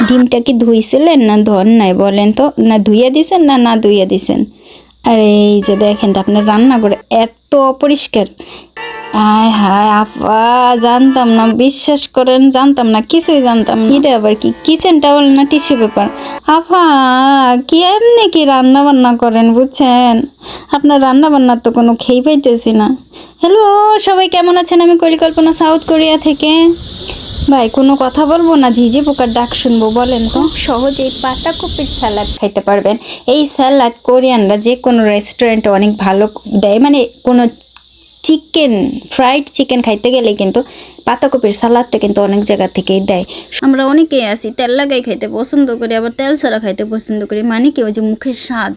ডিমটা কি ধুইছিলেন না ধন নাই বলেন তো? না ধুইয়া দিছেন না ধুইয়া দিছেন? আর এই যে দেখেন তো আপনার রান্না করে এত অপরিষ্কার। আয় হায় আপা, জানতাম না, বিশ্বাস করেন জানতাম না, কিছুই জানতাম না। এটা আবার কি কিচেন টাওয়েল না টিস্যু পেপার? আপা কি এমনি কি রান্না বান্না করেন বুঝছেন? আপনার রান্না বান্নার তো কোনো খেই পাইতেছি না। হ্যালো সবাই, কেমন আছেন? আমি পরিকল্পনা, সাউথ কোরিয়া থেকে। ভাই কোনো কথা বলবো না ঝিঝি পোকার ডাক শুনবো? বলেন তো। সহজেই পাতাকপির স্যালাড খাইতে পারবেন। এই স্যালাড কোরিয়ানরা যে কোনো রেস্টুরেন্টে অনেক ভালো দেয়, মানে কোনো চিকেন, ফ্রাইড চিকেন খাইতে গেলে কিন্তু পাতাকপির সালাদটা কিন্তু অনেক জায়গা থেকেই দেয়। আমরা অনেকেই আছি তেল লাগাই খাইতে পছন্দ করি, আবার তেল ছাড়া খাইতে পছন্দ করি। মানে কি, ওই যে মুখের স্বাদ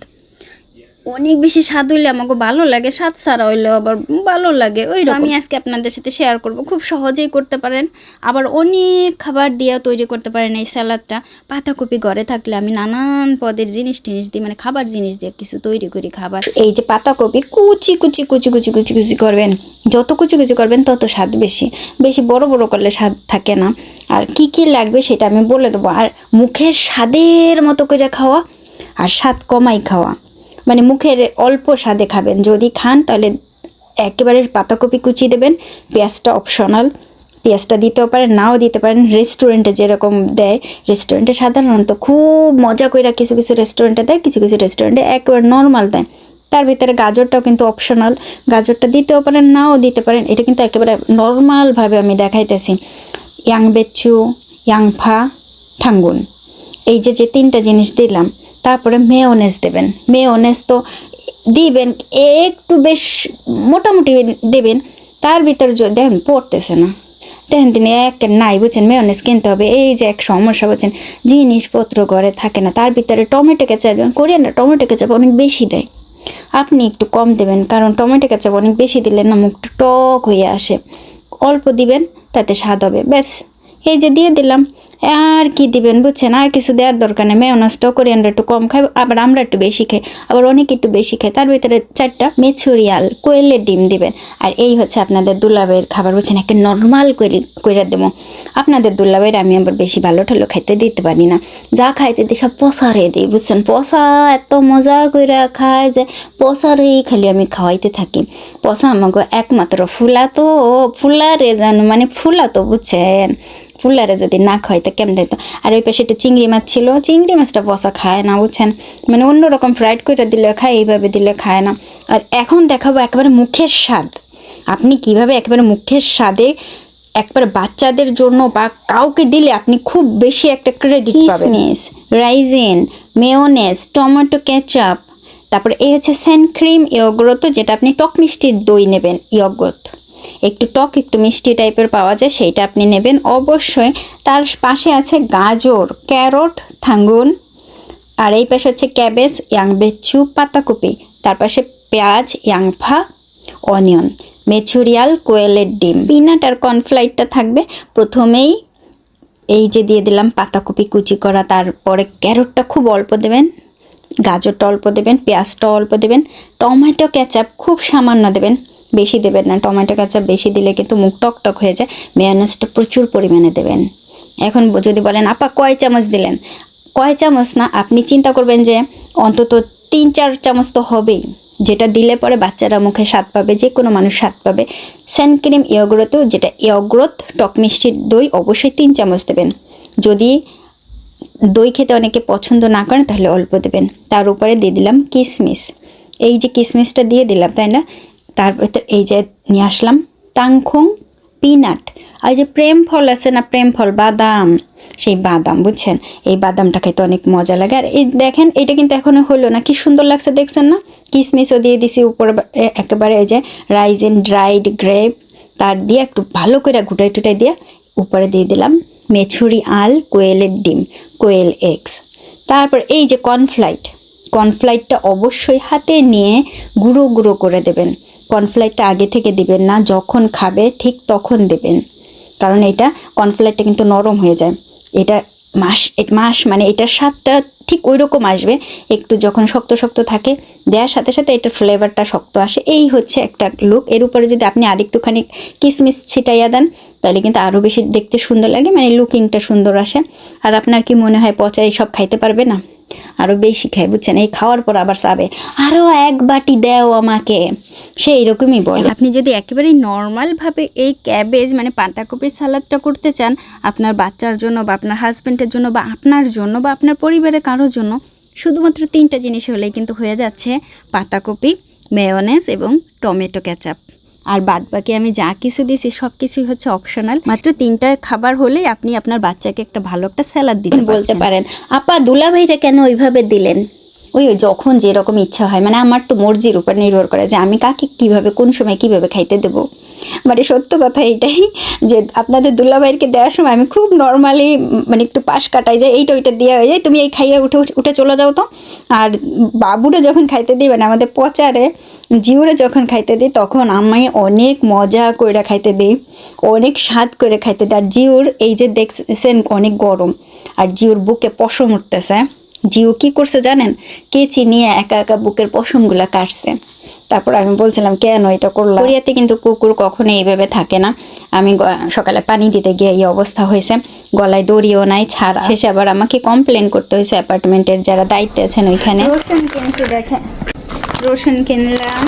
অনেক বেশি স্বাদ হইলে আমাকে ভালো লাগে, স্বাদ ছাড়া হইলেও আবার ভালো লাগে। ওই আমি আজকে আপনাদের সাথে শেয়ার করব, খুব সহজেই করতে পারেন, আবার অনেক খাবার দিয়ে তৈরি করতে পারেন এই স্যালাডটা। পাতাকপি ঘরে থাকলে আমি নানান পদের জিনিস দিই, মানে খাবার জিনিস দিয়ে কিছু তৈরি করি খাবার। এই যে পাতাকপি কুচি কুচি কুচি কুচি কুচি কুচি করবেন, যত কুচি কুচি করবেন তত স্বাদ বেশি। বেশি বড় বড় করলে স্বাদ থাকে না। আর কি কি লাগবে সেটা আমি বলে দেবো। আর মুখের স্বাদের মতো করে খাওয়া আর স্বাদ কমাই খাওয়া, মানে মুখের অল্প স্বাদে খাবেন। যদি খান তাহলে একেবারে পাতাকপি কুচি দেবেন। পেঁয়াজটা অপশনাল, পেঁয়াজটা দিতেও পারেন নাও দিতে পারেন, রেস্টুরেন্টে যেরকম দেয়। রেস্টুরেন্টে সাধারণত খুব মজা করে কিছু কিছু রেস্টুরেন্টে দেয়, কিছু কিছু রেস্টুরেন্টে একেবারে নর্মাল দেয়। তার ভিতরে গাজরটাও কিন্তু অপশনাল, গাজরটা দিতেও পারেন নাও দিতে পারেন। এটা কিন্তু একেবারে নর্মালভাবে আমি দেখাইতেছি। ইয়াংবেচু, ইয়াংফা, ঠাঙ্গুন, এই যে তিনটা জিনিস দিলাম। তারপরে মেয়োনেজ দেবেন। মেয়োনেজ তো দিবেন একটু বেশ মোটামুটি দেবেন। তার ভিতরে দেখেন পড়তেছে না, দেখেন তিনি এক নাই বুঝছেন, মেয়োনেজ কিনতে হবে। এই যে এক সমস্যা বুঝছেন, জিনিসপত্র ঘরে থাকে না। তার ভিতরে টমেটো কেচাপ দেবেন। কোরিয়ানরা টমেটো কেচাপ অনেক বেশি দেয়, আপনি একটু কম দেবেন, কারণ টমেটো কেচাপ অনেক বেশি দিলে না মুখটা টক হয়ে আসে। অল্প দিবেন, তাতে স্বাদ হবে। ব্যাস, এই যে দিয়ে দিলাম। আর কি দিবেন বুঝছেন, আর কিছু দেওয়ার দরকার নেই। মেয়োনেজটাও কোরিয়ানরা একটু কম খাই, আবার আমরা একটু বেশি খাই, আবার অনেকে একটু বেশি খায়। তার ভিতরে 4টা মেচুরিয়াল কোয়েলের ডিম দিবেন। আর এই হচ্ছে আপনাদের দুলাভাইয়ের খাবার বুঝছেন, একটা নর্মাল করে দেবো। আপনাদের দুলাভাইয়ের আমি আবার বেশি ভালো ঠালো খাইতে দিতে পারি না, যা খাইতে দিই সব পসারে দিই বুঝছেন। পসা এত মজা করে খায় যে পসারেই খালি আমি খাওয়াইতে থাকি। পসা আমাকে একমাত্র ফুলাতো, ফুলারে জানো, মানে ফুলাতো বুঝছেন। ফুলারে যদি না খাওয়াইতে কেমন দিত। আর ওই পাশে একটা চিংড়ি মাছ ছিল, চিংড়ি মাছটা পসা খায় না বুঝছেন, মানে অন্যরকম ফ্রাইড করে দিলে খায়, এইভাবে দিলে খায় না। আর এখন দেখাবো একেবারে মুখের স্বাদ, আপনি কিভাবে একেবারে মুখের স্বাদে একবার বাচ্চাদের জন্য বা কাউকে দিলে আপনি খুব বেশি একটা ক্রেডিট পাবেন। কিসমিস, রাইজিন, মেয়োনেজ, টমেটো কেচাপ, তারপরে এই হচ্ছে স্যান ক্রিম ইয়োগurt, যেটা আপনি টক মিষ্টির দই নেবেন। ইয়োগurt একটু টক একটু মিষ্টি টাইপের পাওয়া যায়, সেইটা আপনি নেবেন অবশ্যই। তার পাশে আছে গাজর, ক্যারট, থাঙ্গুন, আর এই পাশে হচ্ছে ক্যাবেজ, ইয়াংবেচু, পাতাকপি, তার পাশে পেঁয়াজ, ইয়াংফা, অনিয়ন, মেচুরিয়াল, কোয়েলের ডিম, পিনাট আর কর্নফ্লাওয়ারটা থাকবে। প্রথমেই এই যে দিয়ে দিলাম পাতাকপি কুচি করা, তারপরে ক্যারটটা খুব অল্প দেবেন, গাজরটা অল্প দেবেন, পেঁয়াজটা অল্প দেবেন, টমেটো কেচাপ খুব সামান্য দেবেন, বেশি দেবেন না। টমেটো কেচাপ বেশি দিলে কিন্তু মুখ টকটক হয়ে যায়। মেয়োনেজটা প্রচুর পরিমাণে দেবেন। এখন যদি বলেন আপা কয় চামচ দিলেন, কয় চামচ না, আপনি চিন্তা করবেন যে অন্তত 3-4 চামচ তো হবেই, যেটা দিলে পরে বাচ্চারা মুখে স্বাদ পাবে, যে কোনো মানুষ স্বাদ পাবে। স্যান ক্রিম ইয়োগurtও, যেটা ইয়োগurt টক মিষ্টির দই, অবশ্যই 3 চামচ দেবেন। যদি দই খেতে অনেকে পছন্দ না করেন তাহলে অল্প দেবেন। তার উপরে দিয়ে দিলাম কিশমিশ, এই যে কিশমিশটা দিয়ে দিলাম, তাই না। তারপরে এই যে নিয়ে আসলাম তাংখং পিনাট, আর যে প্রেম ফল আছে না, প্রেম ফল বাদাম, সেই বাদাম বুঝছেন, এই বাদামটা খেতে অনেক মজা লাগে। আর এই দেখেন এটা কিন্তু এখনো হলো না, কি সুন্দর লাগছে দেখছেন না। কিশমিশও দিয়ে দিছি উপরে একেবারে। এই যে রাইজিন, ড্রাইড গ্রেপ, তার দিয়ে একটু ভালো করে ঘুটাই টুটাই দিয়ে উপরে দিয়ে দিলাম মেচুরিয়াল, কোয়েলের ডিম, কোয়েল এগস। তারপর এই যে কর্নফ্লাওয়ারটা অবশ্যই হাতে নিয়ে গুঁড়ো গুঁড়ো করে দেবেন। কর্নফ্লাওয়ারটা আগে থেকে দিবেন না, যখন খাবে ঠিক তখন দেবেন, কারণ এটা কর্নফ্লাওয়ারটা কিন্তু নরম হয়ে যায়। এটা মাস মানে এটার স্বাদটা ঠিক ওই রকম আসবে, একটু যখন শক্ত শক্ত থাকে দেওয়ার সাথে সাথে এটার ফ্লেভারটা শক্ত আসে। এই হচ্ছে একটা লুক। এর উপরে যদি আপনি আরেকটুখানি কিশমিশ ছিটাইয়া দেন তাহলে কিন্তু আরও বেশি দেখতে সুন্দর লাগে, মানে লুকিংটা সুন্দর আসে। আর আপনার কি মনে হয় পচা এইসব খাইতে পারবে না? আরও বেশি খায়, বুঝছেন? এই খাওয়ার পর আবার চাবে আরও এক বাটি দেও আমাকে, সে এরকমই বলে। আপনি যদি একেবারেই নর্মালভাবে এই ক্যাবেজ মানে পাতাকপির সালাদটা করতে চান আপনার বাচ্চার জন্য বা আপনার হাজব্যান্ডের জন্য বা আপনার জন্য বা আপনার পরিবারের কারোর জন্য, শুধুমাত্র 3টা জিনিস হলেই কিন্তু হয়ে যাচ্ছে পাতাকপি, মেয়োনেজ এবং টমেটো কেচাপ। আর বাদ বাকি আমি যা কিছু দিছি সব কিছুই হচ্ছে অপশনাল। মাত্র 3টা খাবার হলেই আপনি আপনার বাচ্চাকে একটা ভালো একটা স্যালাড দিতে বলতে পারেন। আপা দুলাভাইরা কেন ওইভাবে দিলেন? ওই যখন যেরকম ইচ্ছা হয়, মানে আমার তো মর্জির উপর নির্ভর করে যে আমি কাকে কিভাবে কোন সময় কিভাবে খাইতে দেবো। মানে সত্য কথা এটাই যে আপনাদের দুলাভাইকে দেওয়ার সময় আমি খুব নর্মালি মানে একটু পাশ কাটাই যায়, এইটা ওইটা দেওয়া হয়ে যায়, তুমি এই খাইয়ে উঠে চলে যাও তো। আর বাবুরে যখন খাইতে দিই মানে আমাদের পচারে জিউরে যখন খাইতে দিই তখন আমি অনেক মজা করে খাইতে দিই, অনেক স্বাদ করে খাইতে দিই। আর জিউর এই যে দেখছেন অনেক গরম, আর জিউর বুকে পশম উঠতেছে। জিউ কি করছে জানেন? কেচি নিয়ে একা একা বুকের পশমগুলা কাটছে। তারপর আমি বলছিলাম কেন এটা করলাম। কোরিয়াতে কিন্তু কুকুর কখনো এইভাবে থাকে না। আমি সকালে পানি দিতে গিয়ে এই অবস্থা হয়েছে, গলায় দড়িও নাই ছাড়া। শেষে আবার আমাকে কমপ্লেন করতে হয়েছে অ্যাপার্টমেন্টের যারা দায়িত্বে আছেন ওইখানে। রসুন কিনছি, দেখেন রসুন কিনলাম।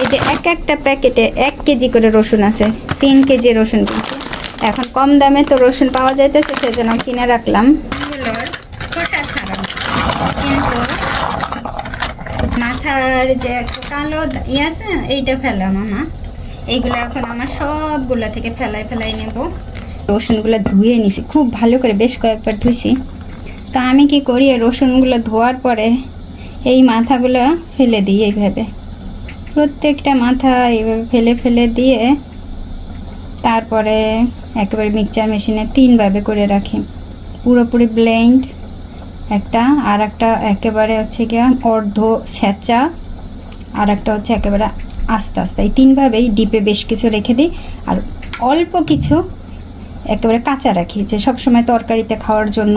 এই যে একটা প্যাকেটে 1 কেজি করে রসুন আছে, 3 কেজি রসুন কিনছি। এখন কম দামে তো রসুন পাওয়া যাইতেছে সেজন্য কিনে রাখলাম। খোসা ছাড়া, কিন্তু মাথার যে কালো আছে এইটা ফেলাম না, এইগুলো এখন আমার সবগুলা থেকে ফেলাই নেব। রসুনগুলো ধুয়ে নিছি খুব ভালো করে, বেশ কয়েকবার ধুইছি। তা আমি কি করি, রসুনগুলো ধোয়ার পরে এই মাথাগুলো ফেলে দিই এইভাবে, প্রত্যেকটা মাথা এইভাবে ফেলে দিয়ে তারপরে একেবারে মিক্সচার মেশিনে 3ভাবে করে রাখি, পুরোপুরি ব্লেন্ড একটা, আর একটা একেবারে হচ্ছে গিয়া অর্ধ ছেঁচা, আর একটা হচ্ছে একেবারে আস্তে আস্তে। এই 3ভাবেই ডিপে বেশ কিছু রেখে দিই, আর অল্প কিছু একেবারে কাঁচা রাখি যে সবসময় তরকারিতে খাওয়ার জন্য,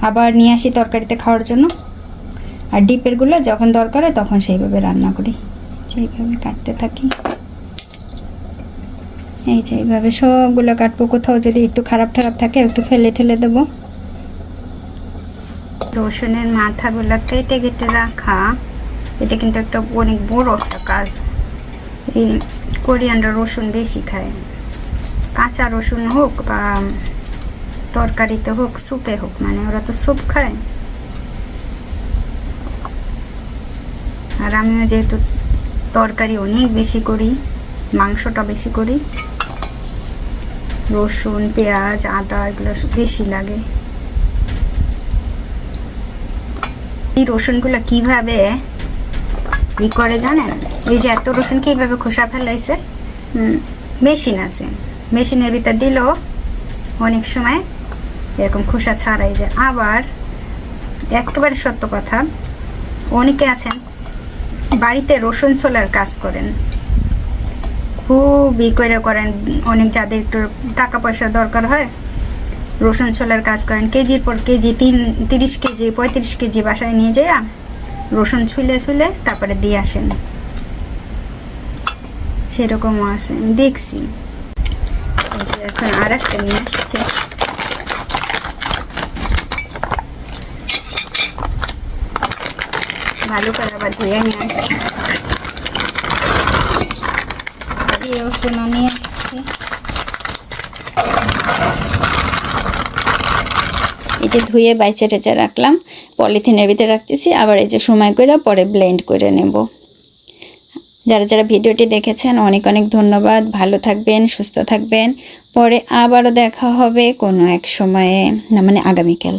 আবার নিয়ে আসি তরকারিতে খাওয়ার জন্য। আর ডিপেরগুলো যখন দরকার হয় তখন সেইভাবে রান্না করি, সেইভাবে কাটতে থাকি। এই যে এইভাবে সবগুলো কাটবো, কোথাও যদি একটু খারাপ থাকে একটু ফেলে দেবো। রসুনের মাথাগুলো কেটে রাখা, এটা কিন্তু একটা অনেক বড় একটা কাজ। এই কোরিয়ানরা রসুন বেশি খায়, কাঁচা রসুন হোক বা তরকারিতে হোক স্যুপে হোক, মানে ওরা তো স্যুপ খায়। আর আমিও যেহেতু তরকারি অনেক বেশি করি, মাংসটা বেশি করি, রসুন পেঁয়াজ আদা এগুলো বেশি লাগে। এই রসুনগুলো কিভাবে ই করে জানেন? এই যে এত রসুন কিভাবে খোসা ফেলাইছে, মেশিন আছে, মেশিনের ভিতর দিলেও অনেক সময় এরকম খোসা ছাড়াই যায়। আবার একেবারে সত্য কথা, অনেকে আছেন বাড়িতে রসুন ছোলার কাজ করেন, খুব ই করে করেন, অনেক যাদের একটু টাকা পয়সা দরকার হয় রসুন ছোলার কাজ করেন, কেজির পর কেজি 30 কেজি 35 কেজি বাসায় নিয়ে যায় রসুন ছুলে তারপরে দিয়ে আসেন, সেরকমও আছে আমি দেখছি। এখন আর একটা নিয়ে আসছে, ভালো করে আবার ধুয়ে নিয়ে আসছে, রসুনও নিয়ে আসছে। এই যে ধুয়ে বাইচা টেচা রাখলাম, পলিথিনের ভিতরে রাখতেছি, আবার এই যে সময় করে পরে ব্লেন্ড করে নেব। যারা ভিডিওটি দেখেছেন অনেক ধন্যবাদ। ভালো থাকবেন, সুস্থ থাকবেন। পরে আবারও দেখা হবে কোনো এক সময়ে, না মানে আগামীকাল।